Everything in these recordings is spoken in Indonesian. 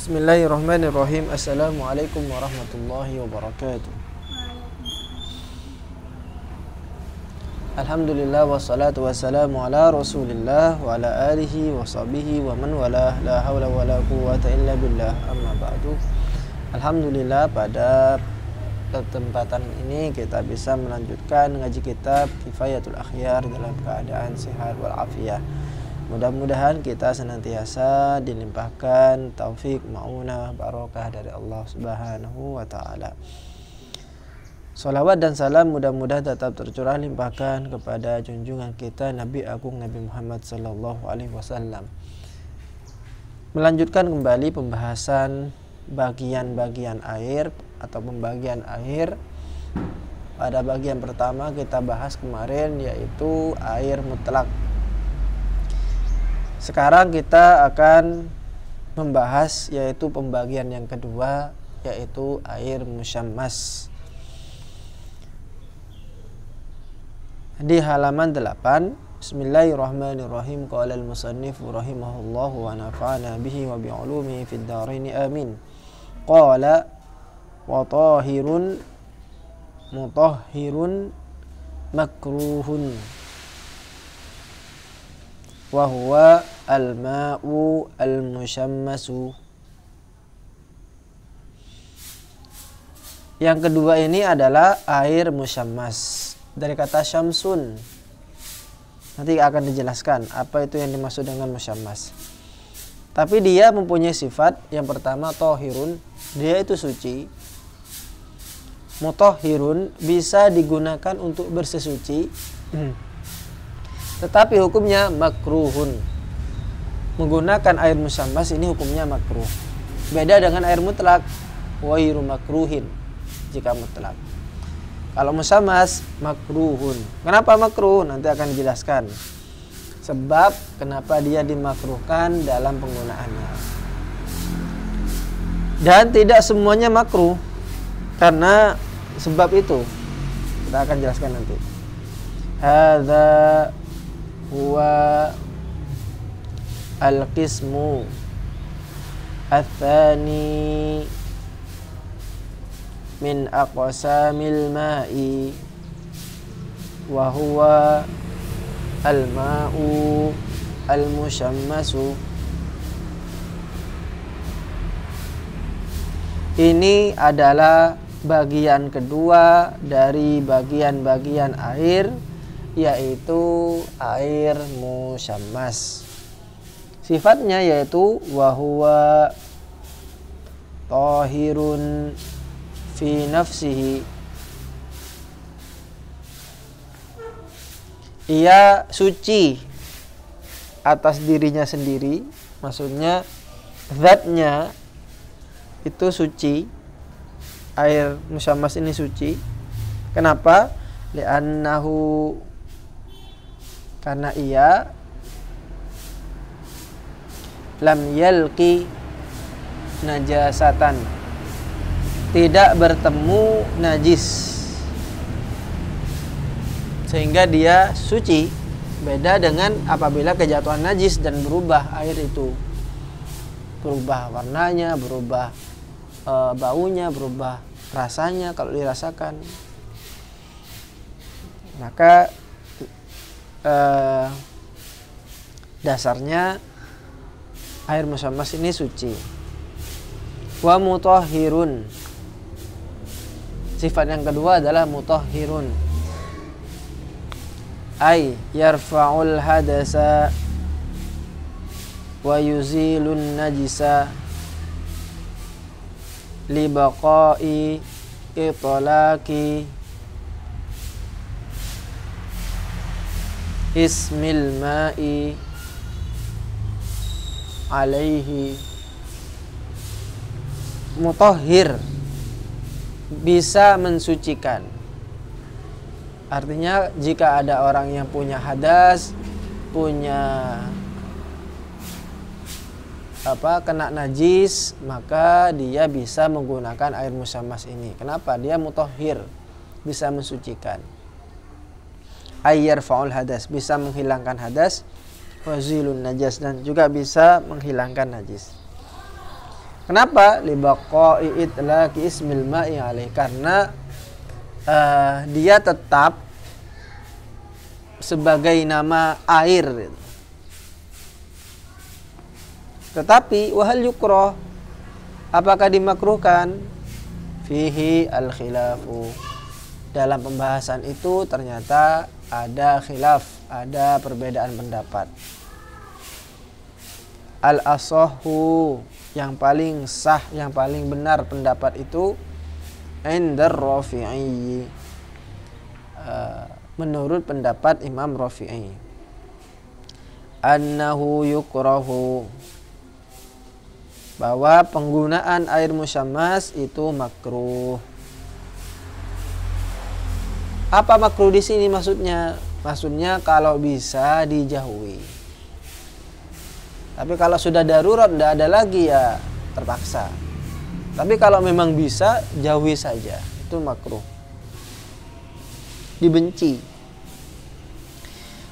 Bismillahirrahmanirrahim. Assalamualaikum warahmatullahi wabarakatuh. Alhamdulillah wassalatu wassalamu ala rasulillah wa ala alihi wa sahbihi wa man walah. La hawla wa la quwwata illa billah. Amma ba'du. Alhamdulillah, pada kesempatan ini kita bisa melanjutkan ngaji kitab Kifayatul Akhyar dalam keadaan sehat walafiat. Mudah-mudahan kita senantiasa dilimpahkan taufik, ma'unah, barokah dari Allah Subhanahu wa ta'ala. Salawat dan salam mudah-mudahan tetap tercurah limpahkan kepada junjungan kita Nabi Agung Nabi Muhammad sallallahu alaihi wasallam. Melanjutkan kembali pembahasan bagian-bagian air atau pembagian air. Pada bagian pertama kita bahas kemarin, yaitu air mutlak. Sekarang kita akan membahas yaitu pembagian yang kedua, yaitu air musyammas. Di halaman 8, Bismillahirrahmanirrahim. Qala al-musannif rahimahullahu wa nafa'ana bihi wa bi'ulumihi fid dharain amin. Qala wa tahirun mutahhirun makruhun wa huwa al-ma'u al-musyammasu. Yang kedua ini adalah air musyammas, dari kata syamsun. Nanti akan dijelaskan apa itu yang dimaksud dengan musyammas. Tapi dia mempunyai sifat. Yang pertama tahirun, dia itu suci. Mutahhirun, bisa digunakan untuk bersesuci. Tetapi hukumnya makruhun. Menggunakan air musyammas ini hukumnya makruh. Beda dengan air mutlak, wairu makruhin jika mutlak. Kalau musyammas makruhun. Kenapa makruh? Nanti akan dijelaskan sebab kenapa dia dimakruhkan dalam penggunaannya. Dan tidak semuanya makruh karena sebab itu. Kita akan jelaskan nanti. Hadza huwa al-qismu ats-tsani min aqsamil ma'i wa huwa al-ma'u al-musyammasu. Ini adalah bagian kedua dari bagian-bagian air, yaitu air musyammas. Sifatnya yaitu wahuwa tahirun fi nafsihi. Ia suci atas dirinya sendiri, maksudnya zatnya itu suci. Air musyammas ini suci. Kenapa? Li'annahu, karena ia lam yalqi najasatan, tidak bertemu najis, sehingga dia suci. Beda dengan apabila kejatuhan najis dan berubah air itu, berubah warnanya, berubah baunya, berubah rasanya kalau dirasakan. Maka dasarnya air musyammas ini suci. Wa mutahhirun, sifat yang kedua adalah mutahhirun, ay yarfa'ul hadasa wa yuzilun najisa li baqa'i itlaqi ismil ma'i alaihi. Mutahhir, bisa mensucikan. Artinya jika ada orang yang punya hadas, punya kena najis, maka dia bisa menggunakan air musyammas ini. Kenapa? Dia mutahhir, bisa mensucikan. Ayyar faul hadas, bisa menghilangkan hadas. Wazilun najas, dan juga bisa menghilangkan najis. Kenapa? Libaqa'i itlaqi ismil ma'i alaih, karena dia tetap sebagai nama air. Tetapi wahal yukrah, apakah dimakruhkan? Fihi al-khilafu. Dalam pembahasan itu ternyata ada khilaf, ada perbedaan pendapat. Al-asahhu, yang paling sah, yang paling benar pendapat itu indar Rafi'i, menurut pendapat Imam Rafi'i, annahu yukrahu, bahwa penggunaan air musyammas itu makruh. Apa makruh di sini maksudnya? Maksudnya kalau bisa dijauhi. Tapi kalau sudah darurat, tidak ada lagi, ya terpaksa. Tapi kalau memang bisa, jauhi saja. Itu makruh, dibenci.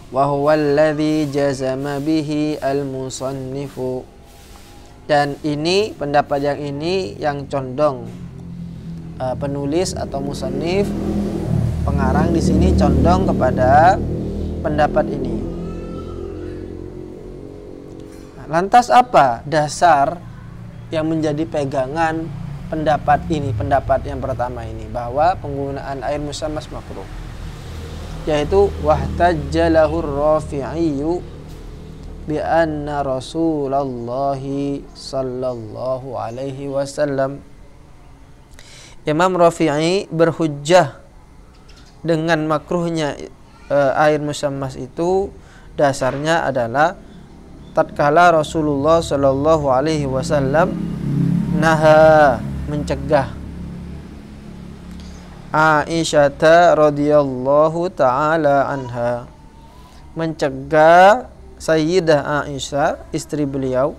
Wa huwa alladhi jazama bihi al-musannifu. Dan ini, pendapat yang ini yang condong penulis atau musannif, pengarang di sini condong kepada pendapat ini. Lantas apa dasar yang menjadi pegangan pendapat ini, pendapat yang pertama ini, bahwa penggunaan air musyammas makruh? Yaitu wahtajjalahu Rafi'iyyu bi anna Rasulullah sallallahu alaihi wasallam. Imam Rafi'i berhujjah dengan makruhnya air musyammas itu, dasarnya adalah tatkala Rasulullah sallallahu alaihi wasallam naha, mencegah Aisyah radhiyallahu taala anha, mencegah Sayyidah Aisyah, istri beliau,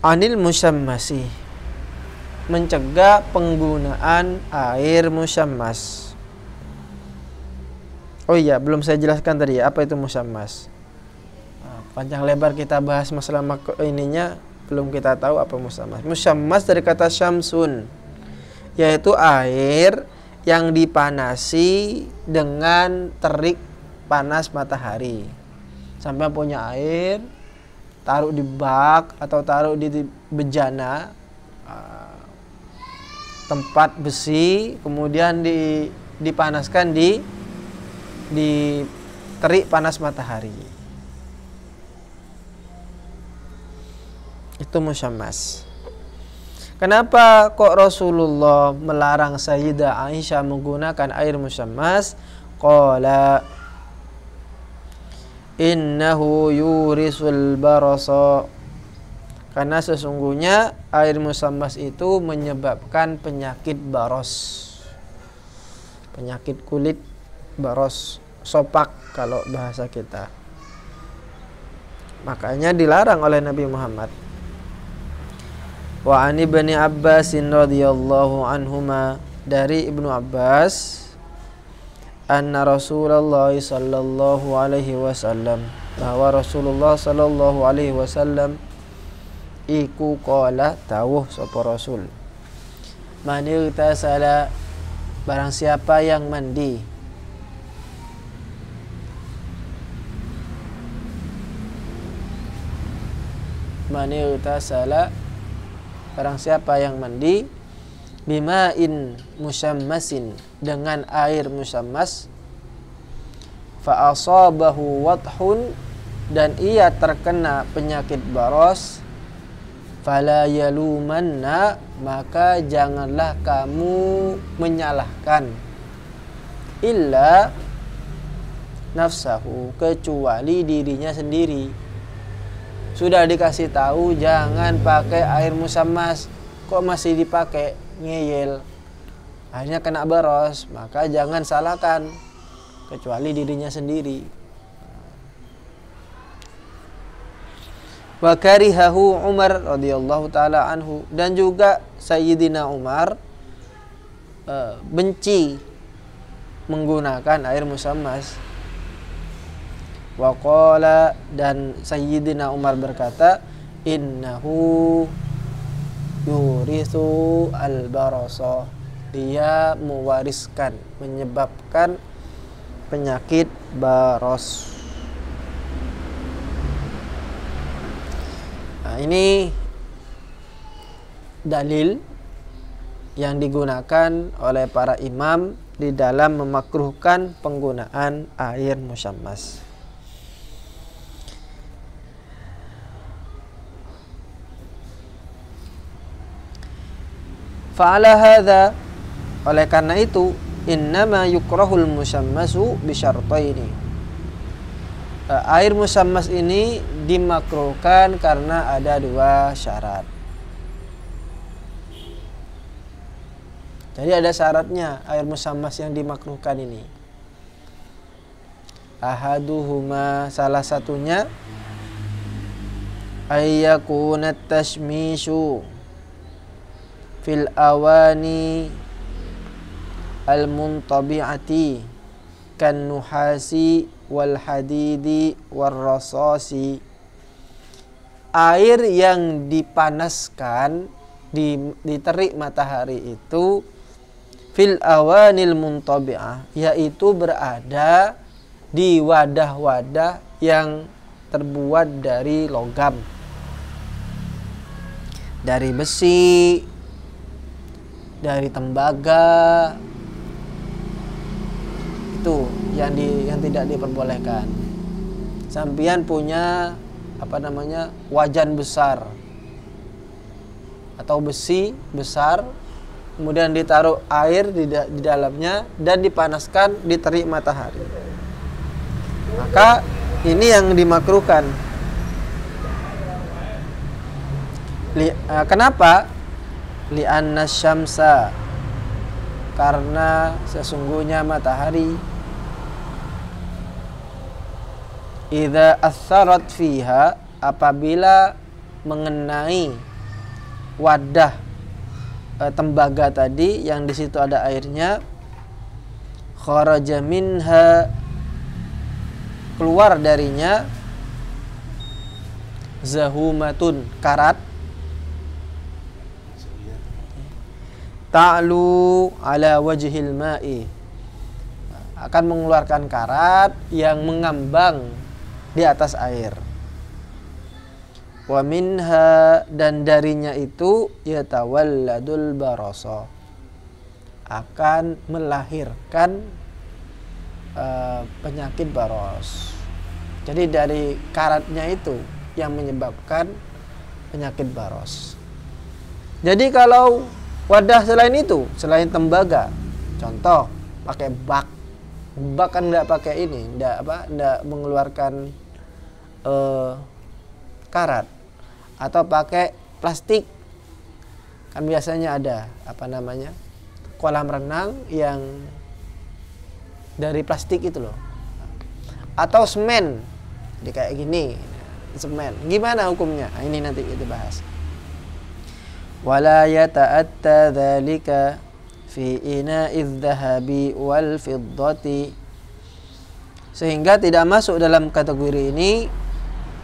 anil musyammasi, mencegah penggunaan air musyammas. Oh iya, belum saya jelaskan tadi ya, apa itu musyammas. Panjang lebar kita bahas masalah ininya, belum kita tahu apa musyammas. Musyammas dari kata syamsun, yaitu air yang dipanasi dengan terik panas matahari. Sampai punya air, taruh di bak atau taruh di bejana, tempat besi, kemudian dipanaskan di terik panas matahari. Itu musyammas. Kenapa kok Rasulullah melarang Sayyidah Aisyah menggunakan air musyammas? Qala innahu yurisul barasa, karena sesungguhnya air musyammas itu menyebabkan penyakit baros, penyakit kulit, baros, sopak kalau bahasa kita. Makanya dilarang oleh Nabi Muhammad. Wa ani Ibni Abbas radhiyallahu anhuma, dari Ibnu Abbas, anna Rasulullah sallallahu alaihi wasallam, bahwa Rasulullah sallallahu alaihi wasallam iku qala, tawuh sapa Rasul, man irtasala, barang siapa yang mandi, man irtasala, barang siapa yang mandi, bima'in musyammasin, dengan air musyammas, fa asabahu wathun, dan ia terkena penyakit baros, fala yalumanna, maka janganlah kamu menyalahkan, illa nafsahu, kecuali dirinya sendiri. Sudah dikasih tahu jangan pakai air musyammas, kok masih dipakai, ngeyel, akhirnya kena baros, maka jangan salahkan kecuali dirinya sendiri. Wa karihahu Umar radhiyallahu taala anhu, dan juga Sayyidina Umar benci menggunakan air musyammas. Wa qala, dan Sayyidina Umar berkata, innahu yurithu al-barasa, dia mewariskan, menyebabkan penyakit baros. Nah, ini dalil yang digunakan oleh para imam di dalam memakruhkan penggunaan air musyammas. Fa'ala hadza, oleh karena itu, innama yukrahul musyammasu bisyartaini. Air musyammas ini dimakruhkan karena ada dua syarat. Jadi ada syaratnya air musyammas yang dimakruhkan ini. Ahaduhuma, salah satunya, ayyakunat tashmishu fil awani al-muntabi'ati kan nuhasi wal hadidi wal rasasi. Air yang dipanaskan, diterik matahari itu fil awanil muntabi'ah, yaitu berada di wadah-wadah yang terbuat dari logam, dari besi, dari tembaga, itu yang tidak diperbolehkan. Sampian punya wajan besar atau besi besar, kemudian ditaruh air di dalamnya dan dipanaskan, diterik matahari, maka ini yang dimakruhkan. Kenapa? Li'anna syamsa, karena sesungguhnya matahari, idza atharat fiha, apabila mengenai wadah tembaga tadi yang di situ ada airnya, kharaja minha, keluar darinya, zahumatun, karat, ta'lu ala wajhil ma'i, akan mengeluarkan karat yang mengambang di atas air. Wa minha, dan darinya itu, yatawalladul barasa, akan melahirkan penyakit baros. Jadi dari karatnya itu yang menyebabkan penyakit baros. Jadi kalau wadah selain itu, selain tembaga, contoh pakai bak kan nggak pakai ini, nggak mengeluarkan karat, atau pakai plastik, kan biasanya ada kolam renang yang dari plastik itu loh, atau semen, jadi kayak gini, semen, gimana hukumnya? Nah, ini nanti kita bahas. Wala yata'atta dzalika fi ina'iz dhahabi wal fiddati, sehingga tidak masuk dalam kategori ini,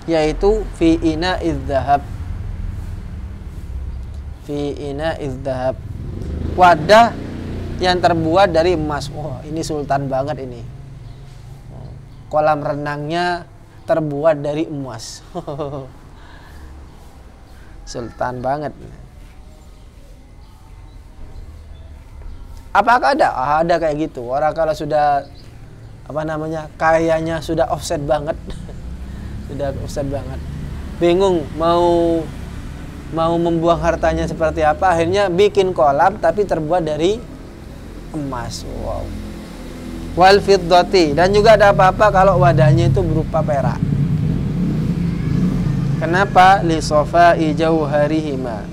yaitu fi ina'iz dhahab, fi ina'iz dhahab, wadah yang terbuat dari emas. Wah, ini sultan banget ini, kolam renangnya terbuat dari emas. Sultan banget. Apakah ada? Ada kayak gitu. Orang kalau sudah kayanya sudah offset banget. Sudah offset banget. Bingung mau membuang hartanya seperti apa, akhirnya bikin kolam tapi terbuat dari emas. Wow. Wal fiddati, dan juga ada apa-apa kalau wadahnya itu berupa perak. Kenapa? Li safai jauharihima,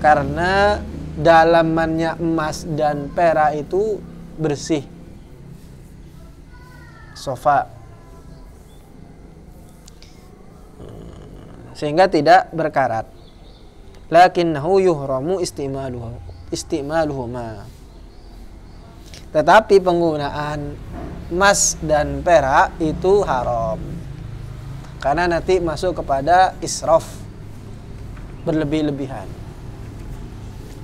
karena dalamannya emas dan perak itu bersih, sofa, sehingga tidak berkarat. Lakinnahu yuhramu istimaluhuma, tetapi penggunaan emas dan perak itu haram, karena nanti masuk kepada israf, berlebih-lebihan.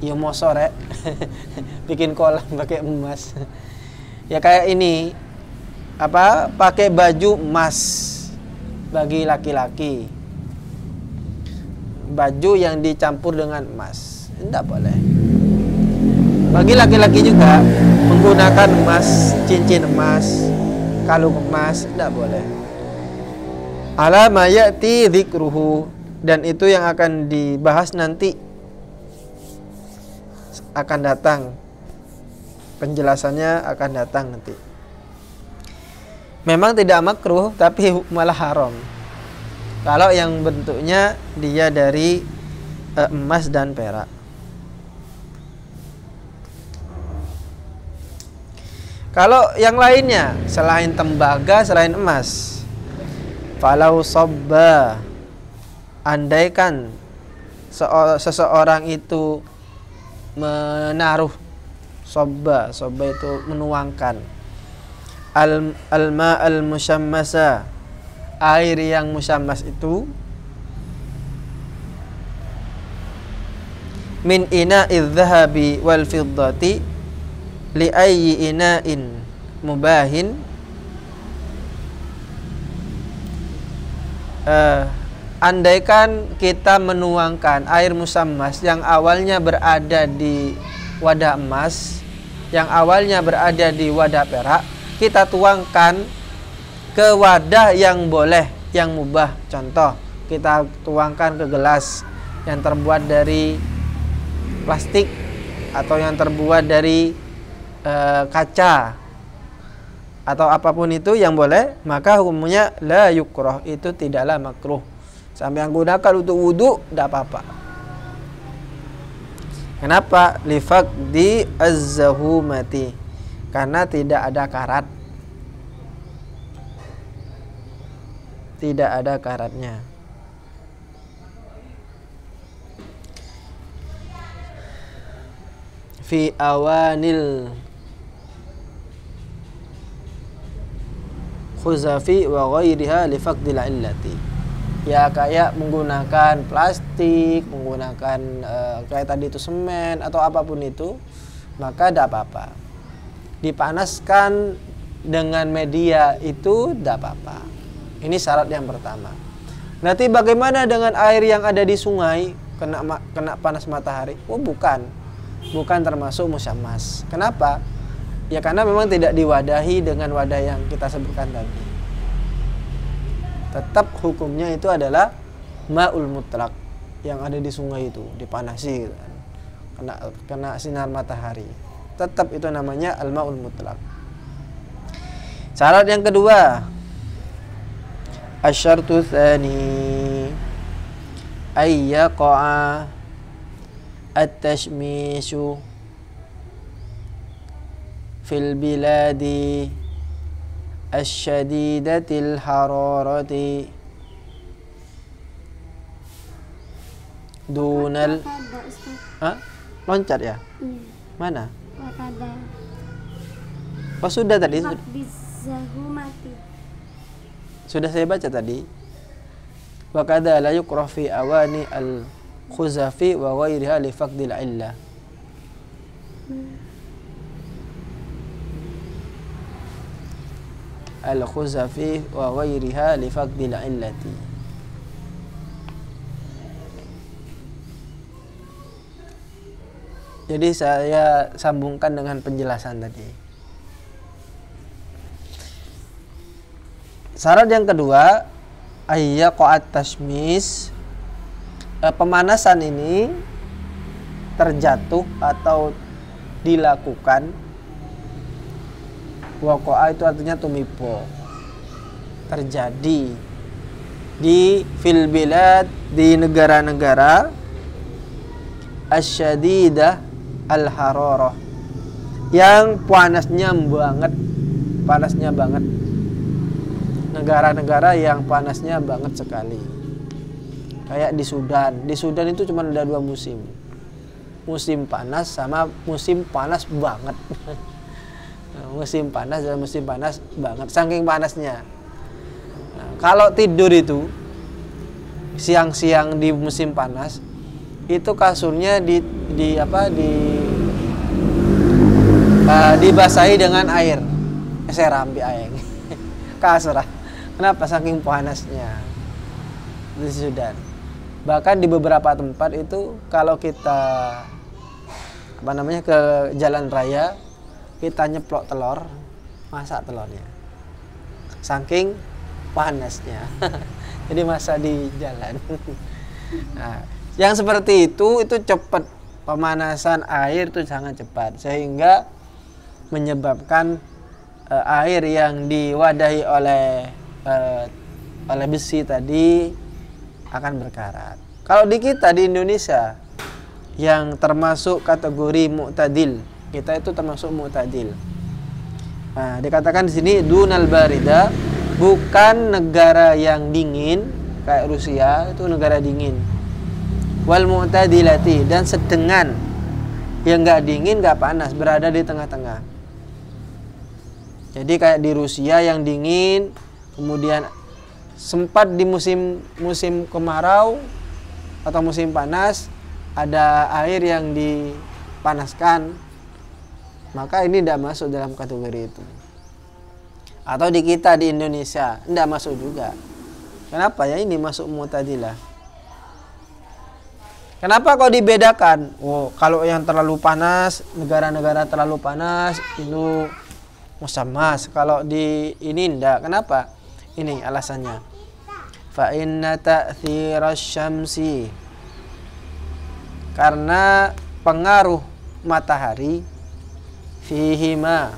Ya mau sore bikin kolam pakai emas. Ya kayak ini pakai baju emas bagi laki-laki. Baju yang dicampur dengan emas tidak boleh. Bagi laki-laki juga menggunakan emas, cincin emas, kalung emas tidak boleh. Ala ma ya'ti dzikruhu, dan itu yang akan dibahas nanti, akan datang penjelasannya, akan datang nanti. Memang tidak makruh tapi malah haram kalau yang bentuknya dia dari emas dan perak. Kalau yang lainnya selain tembaga, selain emas, falau sabba, andaikan seseorang itu menaruh sabba itu menuangkan alma al-musyammasa, air yang musyammas itu, min ina'iz zahabi wal fiddati li ayyi ina'in mubahin, andaikan kita menuangkan air musammas yang awalnya berada di wadah emas, yang awalnya berada di wadah perak, kita tuangkan ke wadah yang boleh, yang mubah. Contoh, kita tuangkan ke gelas yang terbuat dari plastik atau yang terbuat dari kaca atau apapun itu yang boleh, maka hukumnya la yukrah, itu tidaklah makruh. Sampai yang gunakan untuk wudu tidak apa-apa. Kenapa? Lifaqdi az-zahumati, karena tidak ada karat, tidak ada karatnya. Fi awanil khuzafi wa ghairiha li faqdil illati. Ya kayak menggunakan plastik, menggunakan kayak tadi itu semen atau apapun itu, maka tidak apa-apa. Dipanaskan dengan media itu tidak apa-apa. Ini syarat yang pertama. Nanti bagaimana dengan air yang ada di sungai kena panas matahari? Oh bukan termasuk musyammas. Kenapa? Ya karena memang tidak diwadahi dengan wadah yang kita sebutkan tadi. Tetap hukumnya itu adalah ma'ul mutlak, yang ada di sungai itu dipanasi gitu kan. Kena sinar matahari. Tetap itu namanya al-ma'ul mutlak. Syarat yang kedua, asyartu tsani ayyaqa'a at-tashmishu fil biladi asyadidatil hararati dunal loncat ya? Mana? Oh sudah tadi. Sudah saya baca tadi. Wa kadza la yukrah fi awani al-khuzafi wa ghairiha li faqdil illah. Al-khuzafi wa ghairiha li faqdil illati. Jadi saya sambungkan dengan penjelasan tadi. Syarat yang kedua, ayyaqa'at tashmis, pemanasan ini terjatuh atau dilakukan. Waqa'a itu artinya tumipo, terjadi di fil bilad, di negara-negara asyadidah al-hararah, yang panasnya banget, negara-negara yang panasnya banget sekali. Kayak di Sudan. Di Sudan itu cuma ada 2 musim. Musim panas sama musim panas banget. Musim panas dan musim panas banget, saking panasnya. Nah, kalau tidur itu siang-siang di musim panas itu kasurnya dibasahi dengan air. Saya rambi aeng. Kasur. Kenapa? Saking panasnya di Sudan. Bahkan di beberapa tempat itu kalau kita ke jalan raya, kita nyeplok telur, masak telurnya. Saking panasnya. Jadi masak di jalan. Nah, yang seperti itu cepat, pemanasan air itu sangat cepat sehingga menyebabkan air yang diwadahi oleh besi tadi akan berkarat. Kalau di kita di Indonesia yang termasuk kategori mu'tadil, kita itu termasuk mu'tadil. Nah, dikatakan di sini dunal barida, bukan negara yang dingin kayak Rusia, itu negara dingin. Wal mu'tadilati, dan sedengan, yang nggak dingin nggak panas, berada di tengah-tengah. Jadi kayak di Rusia yang dingin, kemudian sempat di musim kemarau atau musim panas ada air yang dipanaskan, maka ini tidak masuk dalam kategori itu. Atau di kita di Indonesia tidak masuk juga. Kenapa ya ini masuk mu'tadilah? Kenapa kok dibedakan? Kalau yang terlalu panas, negara-negara terlalu panas itu musammas. Kalau di ini enggak. Kenapa? Ini alasannya. Fa inna ta'thira syamsi, karena pengaruh matahari fihima,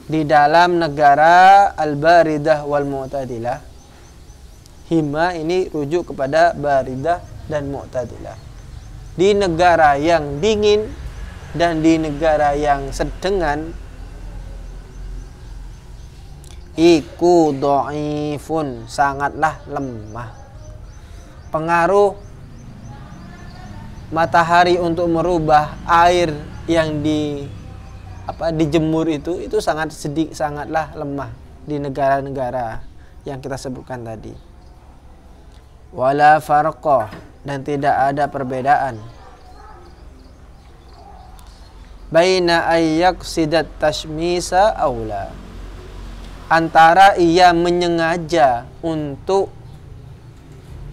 di dalam negara al-baridah wal mu'tadilah. Hima ini rujuk kepada baridah dan mu'tadilah. Di negara yang dingin dan di negara yang sedengan, iku dhaifun, sangatlah lemah. Pengaruh matahari untuk merubah air yang dijemur itu sangatlah lemah di negara-negara yang kita sebutkan tadi. Wala farqa, dan tidak ada perbedaan baina ayyaqsidat tashmisa aula, antara ia menyengaja untuk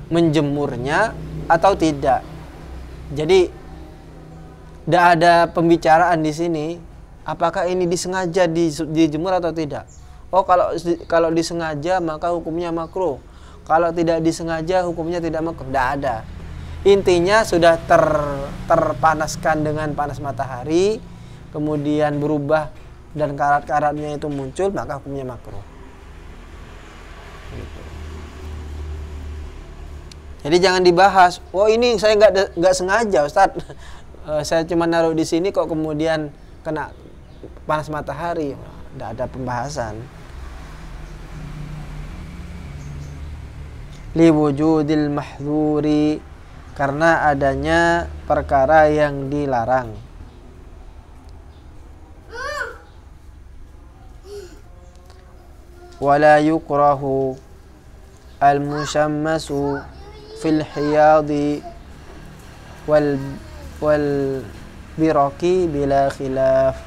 menjemurnya atau tidak. Jadi tidak ada pembicaraan di sini apakah ini disengaja dijemur atau tidak. Kalau disengaja maka hukumnya makruh. Kalau tidak disengaja hukumnya tidak makruh. Tidak ada. Intinya sudah terpanaskan dengan panas matahari, kemudian berubah dan karat-karatnya itu muncul, maka hukumnya makruh. Gitu. Jadi jangan dibahas. Ini saya nggak sengaja, Ustadz. Saya cuma naruh di sini kok kemudian kena panas matahari. Tidak ada pembahasan. Liwujudil mahdhuri, karena adanya perkara yang dilarang. Wala yukrahu al-musyammasu fil hiyadi wal biraki bila khilaf.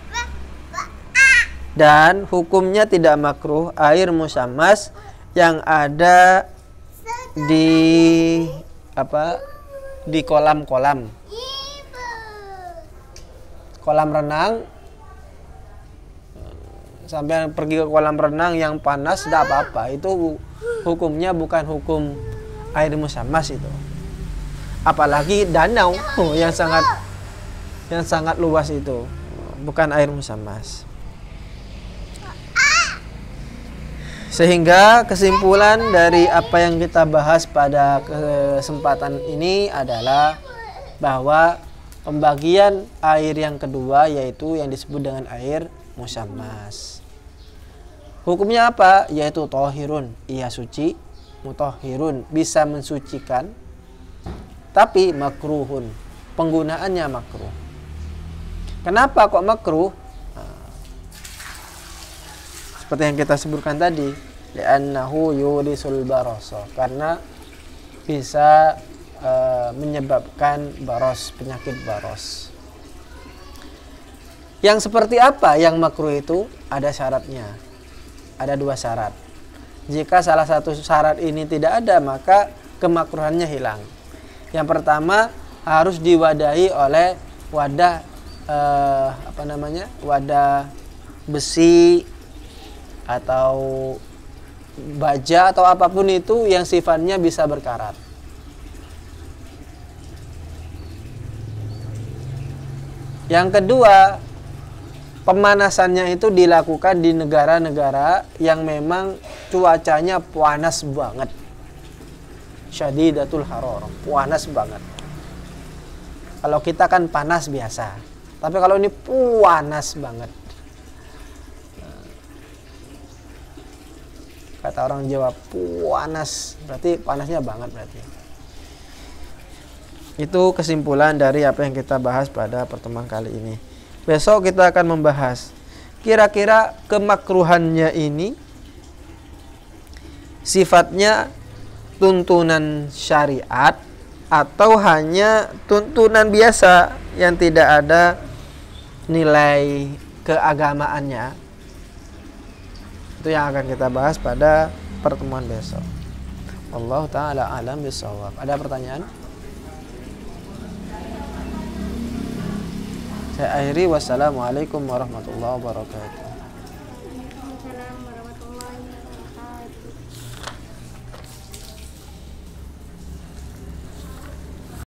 Dan hukumnya tidak makruh air musyammas yang ada di kolam renang, sampai pergi ke kolam renang yang panas tidak apa-apa. Itu hukumnya bukan hukum air musyammas itu. Apalagi danau yang sangat luas itu, bukan air musyammas. Sehingga kesimpulan dari apa yang kita bahas pada kesempatan ini adalah bahwa pembagian air yang kedua yaitu yang disebut dengan air musyammas. Hukumnya apa? Yaitu tohirun, ia suci, mutahhirun, bisa mensucikan, tapi makruhun, penggunaannya makruh. Kenapa kok makruh? Seperti yang kita sebutkan tadi, li'annahu yurisul barasa, karena bisa menyebabkan baros, penyakit baros. Yang seperti apa yang makruh itu? Ada syaratnya. Ada 2 syarat. Jika salah satu syarat ini tidak ada, maka kemakruhannya hilang. Yang pertama, harus diwadahi oleh wadah wadah besi atau baja atau apapun itu yang sifatnya bisa berkarat. Yang kedua, pemanasannya itu dilakukan di negara-negara yang memang cuacanya panas banget. Syadidatul hararah, panas banget. Kalau kita kan panas biasa, tapi kalau ini panas banget. Kata orang Jawa, panas, berarti panasnya banget berarti. Itu kesimpulan dari apa yang kita bahas pada pertemuan kali ini. Besok kita akan membahas kira-kira kemakruhannya ini sifatnya tuntunan syariat atau hanya tuntunan biasa yang tidak ada nilai keagamaannya. Itu yang akan kita bahas pada pertemuan besok. Wallahu ta'ala a'lam bishawab. Ada pertanyaan? Saya akhiri, wassalamualaikum warahmatullahi wabarakatuh.